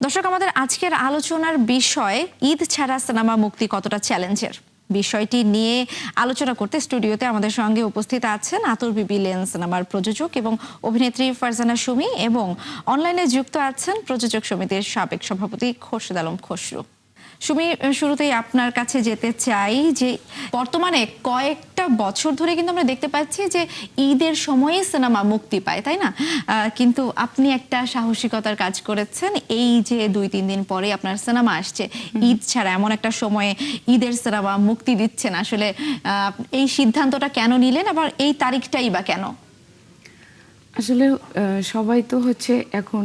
দর্শক, আমাদের আজকের আলোচনার বিষয় ঈদ ছাড়া সিনেমা মুক্তি কতটা চ্যালেঞ্জের। বিষয়টি নিয়ে আলোচনা করতে স্টুডিওতে আমাদের সঙ্গে উপস্থিত আছেন আতর বিবি লেন সিনেমার প্রযোজক এবং অভিনেত্রী ফারজানা সুমি, এবং অনলাইনে যুক্ত আছেন প্রযোজক সমিতির সাবেক সভাপতি খোরশেদ আলম খসরু। সুমি, শুরুতেই আপনার কাছে যেতে চাই যে বর্তমানে কয়েকটা বছর ধরে কিন্তু আমরা দেখতে পাচ্ছি যে ঈদের সময়ে সিনেমা মুক্তি পায়, তাই না? কিন্তু আপনি একটা সাহসিকতার কাজ করেছেন। এই যে 2-3 দিন পরে আপনার সিনেমা আসছে, ঈদ ছাড়া এমন একটা সময়ে ঈদের সিনেমা মুক্তি দিচ্ছেন, আসলে এই সিদ্ধান্তটা কেন নিলেন, আবার এই তারিখটাই বা কেন? আসলে সবাই তো হচ্ছে এখন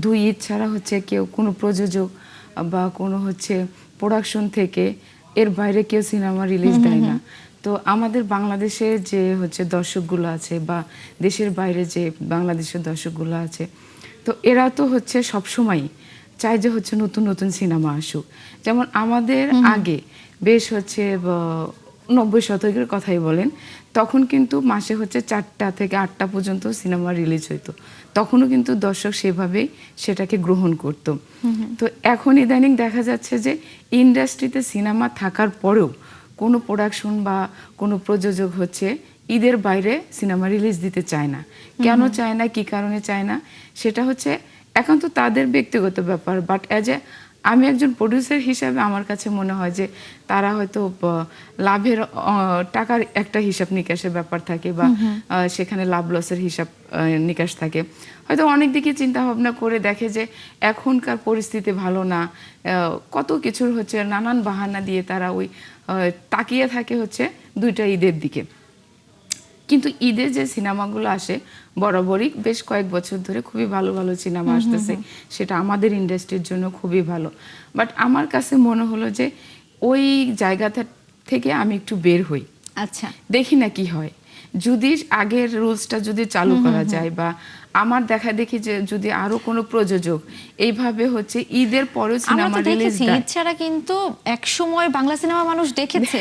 2 ঈদ ছাড়া হচ্ছে কেউ কোনো প্রযোজক বা কোনো হচ্ছে প্রোডাকশন থেকে এর বাইরে কেউ সিনেমা রিলিজ দেয় না। তো আমাদের বাংলাদেশের যে হচ্ছে দর্শকগুলো আছে বা দেশের বাইরে যে বাংলাদেশের দর্শকগুলো আছে, তো এরা তো হচ্ছে সবসময় চায় যে হচ্ছে নতুন নতুন সিনেমা আসুক। যেমন আমাদের আগে বেশ হচ্ছে 90 শতকের কথাই বলেন, তখন কিন্তু মাসে হচ্ছে 4টা থেকে 8টা পর্যন্ত সিনেমা রিলিজ হইতো। তখনও কিন্তু দর্শক সেভাবেই সেটাকে গ্রহণ করত। তো এখন ইদানিং দেখা যাচ্ছে যে ইন্ডাস্ট্রিতে সিনেমা থাকার পরেও কোনো প্রোডাকশন বা কোনো প্রযোজক হচ্ছে ঈদের বাইরে সিনেমা রিলিজ দিতে চায় না। কেন চায় না, কি কারণে চায় না, সেটা হচ্ছে এখন তো তাদের ব্যক্তিগত ব্যাপার। বাট আমি একজন প্রডিউসার হিসাবে আমার কাছে মনে হয় যে তারা হয়তো লাভের টাকার একটা হিসাব নিকাশের ব্যাপার থাকে বা সেখানে লাভ লসের হিসাব নিকাশ থাকে। হয়তো অনেক দিকে চিন্তা ভাবনা করে দেখে যে এখনকার পরিস্থিতি ভালো না, কত কিছুর হচ্ছে নানান বাহানা দিয়ে তারা ওই তাকিয়ে থাকে হচ্ছে 2টা ঈদের দিকে। কিন্তু ঈদে যে সিনেমাগুলো আসে বরাবরই বেশ কয়েক বছর ধরে খুবই ভালো ভালো সিনেমা আসতেছে, সেটা আমাদের ইন্ডাস্ট্রির জন্য খুবই ভালো। বাট আমার কাছে মনে হলো যে ওই জায়গাটা থেকে আমি একটু বের হই, আচ্ছা, দেখি না কি হয়। যদি আগের রুলসটা যদি চালু করা যায় বা আমার দেখা দেখি যে যদি আরো কোনো প্রযোজক এইভাবে হচ্ছে ঈদের পরেও সিনেমা রিলিজ দেয়। ঈদ ছাড়া কিন্তু এক সময় বাংলা সিনেমা মানুষ দেখেছে,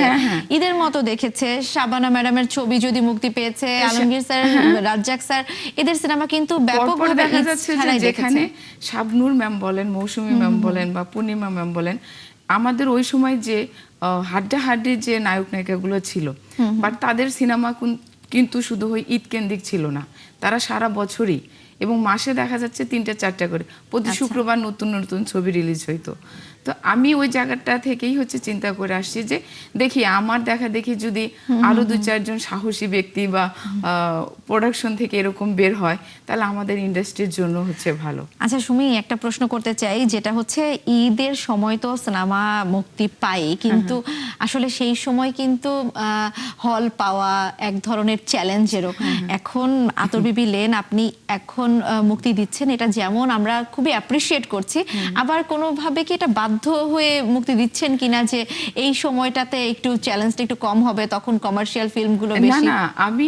ঈদের মতো দেখেছে। শাবানা ম্যাডামের ছবি যদি মুক্তি পেয়েছে, আলমগীর স্যার, রাজ্জাক স্যার, এদের সিনেমা কিন্তু ব্যাপকভাবে দেখা যাচ্ছে যে যেখানে দেখেছে। শাবনূর ম্যাম বলেন, মৌসুমী ম্যাম বলেন বা পূর্ণিমা ম্যাম বলেন, আমাদের ওই সময় যে হাড্ডাহাড্ডি যে নায়ক নায়িকাগুলো ছিল, বাট তাদের সিনেমা কিন্তু শুধু ওই ঈদ কেন্দ্রিক ছিল না, তারা সারা বছরই এবং মাসে দেখা যাচ্ছে 3টা-4টা করে প্রতি শুক্রবার নতুন নতুন ছবি রিলিজ হইতো। তো আমি ওই জায়গাটা থেকেই হচ্ছে চিন্তা করে আসছি যে দেখি আমার দেখা দেখি যদি আরো 2-4 জন সাহসী ব্যক্তি বা প্রোডাকশন থেকে এরকম বের হয়, তাহলে আমাদের ইন্ডাস্ট্রির জন্য হচ্ছে ভালো। আচ্ছা সুমি, একটা প্রশ্ন করতে চাই, যেটা হচ্ছে ঈদের সময় তো সিনেমা মুক্তি পাই, কিন্তু আসলে সেই সময় কিন্তু হল পাওয়া এক ধরনের চ্যালেঞ্জেরও। এখন আতর বিবি লেন আপনি এখন মুক্তি দিচ্ছেন, এটা যেমন আমরা খুবই অ্যাপ্রিসিয়েট করছি, আবার কোনোভাবে কি এটা বাধ্য হয়ে মুক্তি দিচ্ছেন কিনা যে এই সময়টাতে একটু চ্যালেঞ্জটা একটু কম হবে, তখন কমার্শিয়াল ফিল্মগুলো না বেশি? না, আমি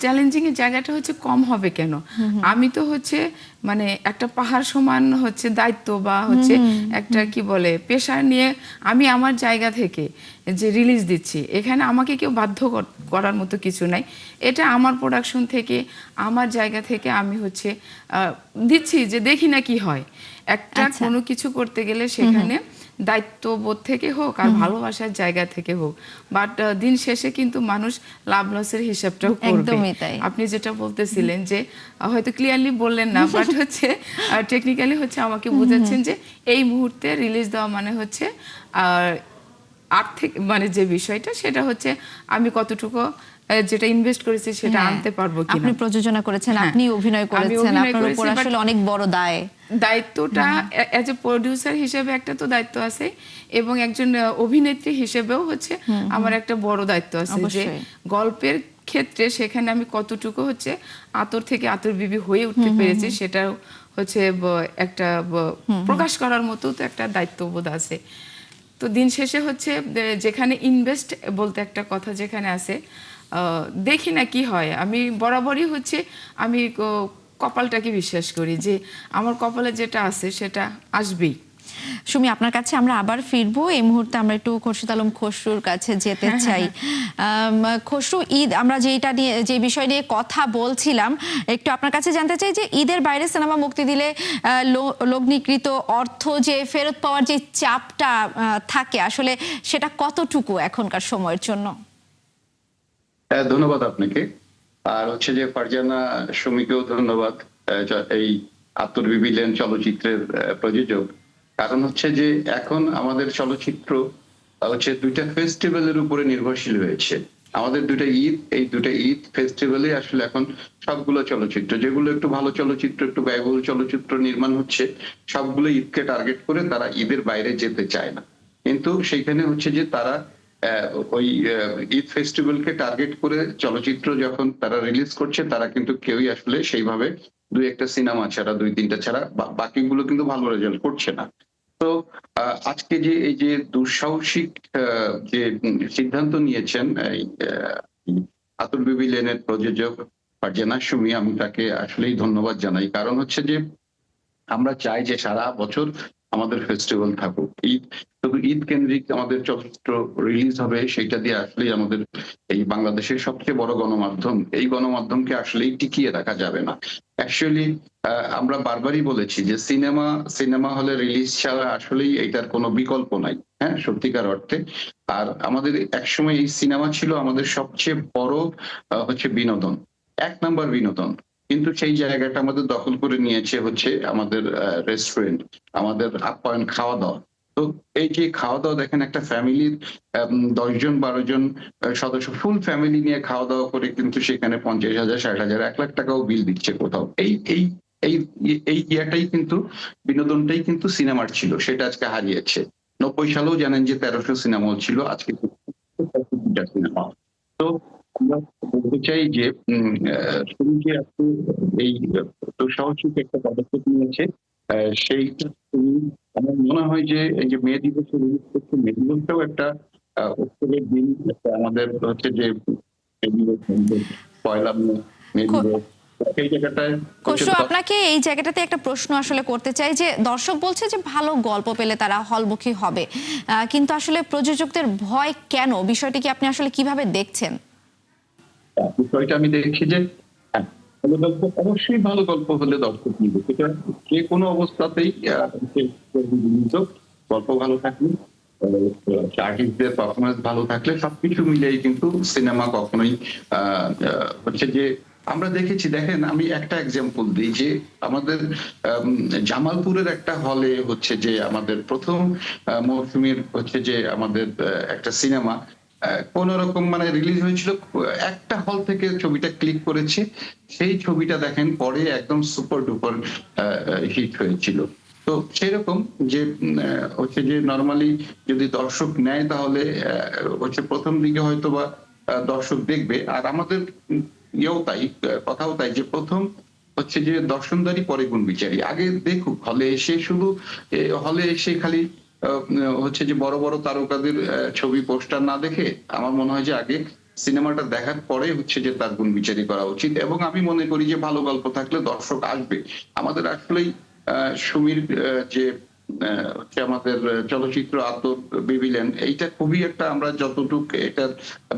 চ্যালেঞ্জিং এর জায়গাটা হচ্ছে কম হবে কেন? আমি তো হচ্ছে মানে একটা পাহাড় সমান হচ্ছে দায়িত্ব বা হচ্ছে একটা কি বলে পেশার নিয়ে আমি আমার জায়গা থেকে যে রিলিজ দিচ্ছি, এখানে আমাকে কেউ বাধ্য করার মতো কিছু নাই। এটা আমার প্রোডাকশন থেকে আমার জায়গা থেকে আমি হচ্ছে দিচ্ছি যে দেখি না কি হয়। একটা কোনো কিছু করতে গেলে সেখানে দায়িত্ববোধ থেকে হোক আর ভালোবাসার জায়গা থেকে হোক, বাট দিন শেষে কিন্তু মানুষ লাভ লসের হিসাবটাও করবে। আপনি যেটা বলতেছিলেন যে হয়তো ক্লিয়ারলি বললেন না, বাট হচ্ছে টেকনিক্যালি হচ্ছে আমাকে বোঝাচ্ছেন যে এই মুহূর্তে রিলিজ দেওয়া মানে হচ্ছে আর্থিক মানে যে বিষয়টা সেটা হচ্ছে আমি কতটুকু যেটা ইনভেস্ট করেছি সেটা আনতে পারবো কিনা। আপনি প্রযোজনা করেছেন, আপনি অভিনয় করেছেন, আপনার উপর আসলে অনেক বড় দায়িত্বটা এজ এ প্রোডিউসার হিসেবে একটা তো দায়িত্ব আছে, এবং একজন অভিনেত্রী হিসেবেও হচ্ছে আমার একটা বড় দায়িত্ব আছে যে গল্পের ক্ষেত্রে সেখানে আমি কতটুকু হচ্ছে আতর থেকে আতর বিবি হয়ে উঠতে পেরেছি, সেটা হচ্ছে একটা প্রকাশ করার মতো তো একটা দায়িত্ববোধ আছে। তো দিন শেষে হচ্ছে যেখানে ইনভেস্ট বলতে একটা কথা যেখানে আছে, দেখি না কি হয়। আমি বরাবরই হচ্ছে আমি কপালটাকে বিশ্বাস করি যে আমার কপালে যেটা আছে সেটা আসবেই। সুমি, আপনার কাছে আমরা আবার ফিরবো। এই মুহূর্তে আমরা একটু খোরশেদ আলম খসরুর কাছে যেতে চাই। খসরু, ঈদ আমরা যে বিষয় নিয়ে কথা বলছিলাম, একটু আপনার কাছে জানতে চাই যে ঈদের বাইরে সিনেমা মুক্তি দিলে লগ্নিকৃত অর্থ যে ফেরত পাওয়ার যে চাপটা থাকে, আসলে সেটা কতটুকু এখনকার সময়ের জন্য? ধন্যবাদ আপনাকে। আর হচ্ছে যে ফারজানা সুমিকেও ধন্যবাদ, এই আত্মবিবি লেন চলচ্চিত্রের প্রযোজক। কারণ হচ্ছে যে এখন আমাদের চলচ্চিত্র হচ্ছে দুইটা ফেস্টিভ্যালের উপরে নির্ভরশীল হয়েছে। আমাদের দুইটা ঈদ, এই দুইটা ঈদ ফেস্টিভ্যালে আসলে এখন সবগুলো চলচ্চিত্র, যেগুলো একটু ভালো চলচ্চিত্র, একটু ব্যয়বহুল চলচ্চিত্র নির্মাণ হচ্ছে, সবগুলো ঈদকে টার্গেট করে তারা ঈদের বাইরে যেতে চায় না। কিন্তু সেইখানে হচ্ছে যে তারা ওই ঈদ ফেস্টিভ্যালকে টার্গেট করে চলচ্চিত্র যখন তারা রিলিজ করছে, তারা কিন্তু কেউই আসলে সেইভাবে দুই একটা সিনেমা ছাড়া, দুই তিনটা ছাড়া বাকিগুলো কিন্তু ভালো রেজাল্ট করছে না। তো আজকে যে এই যে দুঃসাহসিক যে সিদ্ধান্ত নিয়েছেন এই আতুর বিবি লেনের প্রযোজক ফারজানা সুমি, আমি তাকে আসলেই ধন্যবাদ জানাই। কারণ হচ্ছে যে আমরা চাই যে সারা বছর আমাদের ফেস্টিভ্যাল থাকুক, শুধু ঈদ কেন্দ্রিক আমাদের চলচ্চিত্র রিলিজ হবে, সেটা দিয়ে আসলেই আমাদের এই বাংলাদেশের সবচেয়ে বড় গণমাধ্যম, এই গণমাধ্যমকে আসলেই টিকিয়ে রাখা যাবে না। অ্যাকচুয়ালি আমরা বারবারই বলেছি যে সিনেমা হলে রিলিজ ছাড়া আসলেই এটার কোনো বিকল্প নাই, হ্যাঁ, সত্যিকার অর্থে। আর আমাদের একসময় এই সিনেমা ছিল আমাদের সবচেয়ে বড় হচ্ছে বিনোদন, এক নাম্বার বিনোদন। কিন্তু সেই জায়গাটা আমাদের দখল করে নিয়েছে হচ্ছে আমাদের রেস্টুরেন্ট, আমাদের আপ্যায়ন, খাওয়া দাওয়া। তো এই যে খাওয়া দাওয়া, দেখেন একটা ফ্যামিলির 10 জন 12 জন সদস্য, ফুল ফ্যামিলি নিয়ে খাওয়া দাওয়া করে কিন্তু সেখানে 50,000 60,000 1 লাখ টাকাও বিল দিচ্ছে কোথাও। এই এই এই এই ইয়াটাই কিন্তু, বিনোদনটাই কিন্তু সিনেমার ছিল, সেটা আজকে হারিয়েছে। 90 সালেও জানেন যে 1300 সিনেমা ছিল, আজকে সিনেমা। তো আমরা বলতে চাই যে শুরু যে আপনি এই দুঃসাহসিক একটা পদক্ষেপ নিয়েছে, সেইটা আমার মনে হয় যে এই যে মে দিবসে রিলিজ করছে, মে দিবসটাও একটা উৎসবের দিন, আমাদের হচ্ছে যে মে দিবস, পয়লা মে দিবস, সেই জায়গাটায় খসরু, আপনাকে এই জায়গাটাতে একটা প্রশ্ন আসলে করতে চাই যে দর্শক বলছে যে ভালো গল্প পেলে তারা হলমুখী হবে, কিন্তু আসলে প্রযোজকদের ভয় কেন? বিষয়টি কি আপনি আসলে কিভাবে দেখছেন? বিষয়টা আমি দেখছি যে ভালো গল্প, অবশ্যই ভালো গল্প হলে দর্শক নিবে, সেটা যে কোনো অবস্থাতেই। গল্প ভালো থাকলে, আর্টিস্টদের পারফরমেন্স ভালো থাকলে, সবকিছু মিলিয়ে কিন্তু সিনেমা কখনোই হচ্ছে যে, আমরা দেখেছি, দেখেন আমি একটা এক্সাম্পল দিই যে আমাদের জামালপুরের একটা হলে হচ্ছে যে আমাদের প্রথম মৌসুমীর হচ্ছে যে আমাদের একটা সিনেমা কোন রকম মানে রিলিজ হয়েছিল, একটা হল থেকে ছবিটা ক্লিক করেছে, সেই ছবিটা দেখেন পরে একদম সুপার ডুপার হিট হয়েছিল। তো সেরকম যে হচ্ছে যে নরমালি যদি দর্শক নেয় তাহলে হচ্ছে প্রথম দিকে হয়তো বা দর্শক দেখবে। আর আমাদের ইয়েও তাই, কথাও তাই, যে প্রথম হচ্ছে যে দর্শনদারি পরে গুণ বিচারী, আগে দেখুক হলে এসে, শুধু হলে এসে খালি হচ্ছে যে বড় বড় তারকাদের ছবি পোস্টার না দেখে, আমার মনে হয় যে আগে সিনেমাটা দেখার পরে হচ্ছে যে তার গুণ বিচারী করা উচিত। এবং আমি মনে করি যে ভালো গল্প থাকলে দর্শক আসবে। আমাদের আসলেই সুমির যে হচ্ছে আমাদের চলচ্চিত্র আত্মবিবি লেন, এইটা খুবই একটা, আমরা যতটুকু এটার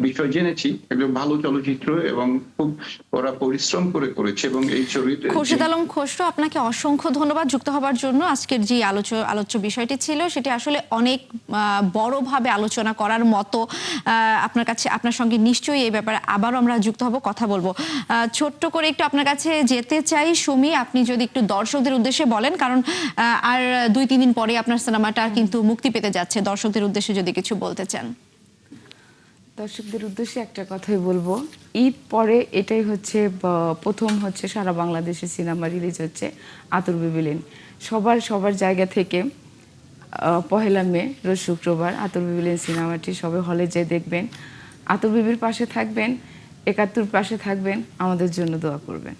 বিষয় জেনেছি, একদম ভালো চলচ্চিত্র এবং খুব ওরা পরিশ্রম করে করেছে। এবং এই ছবির খোরশেদ আলম খসরু, আপনাকে অসংখ্য ধন্যবাদ যুক্ত হবার জন্য। আজকের যে আলোচ্য বিষয়টি ছিল সেটি আসলে অনেক বড়ভাবে আলোচনা করার মতো। আপনার সঙ্গে নিশ্চয়ই এই ব্যাপারে আবারও আমরা যুক্ত হব, কথা বলবো। ছোট্ট করে একটু আপনার কাছে যেতে চাই সুমি, আপনি যদি একটু দর্শকদের উদ্দেশ্যে বলেন, কারণ আর 2-3 দিন পরে আপনার সিনেমাটা কিন্তু মুক্তি পেতে যাচ্ছে, দর্শকদের উদ্দেশ্যে যদি কিছু বলতে চান। দর্শকদের উদ্দেশ্যে একটা কথাই বলবো, ঈদ পরে এটাই হচ্ছে প্রথম হচ্ছে সারা বাংলাদেশে সিনেমা রিলিজ হচ্ছে আতুর বিবি লেন। সবার জায়গা থেকে পহেলা মে রোজ শুক্রবার আতুর বিবি লেন সিনেমাটি সবাই হলে যেয়ে দেখবেন, আতুর বিবির পাশে থাকবেন, 71 পাশে থাকবেন, আমাদের জন্য দোয়া করবেন।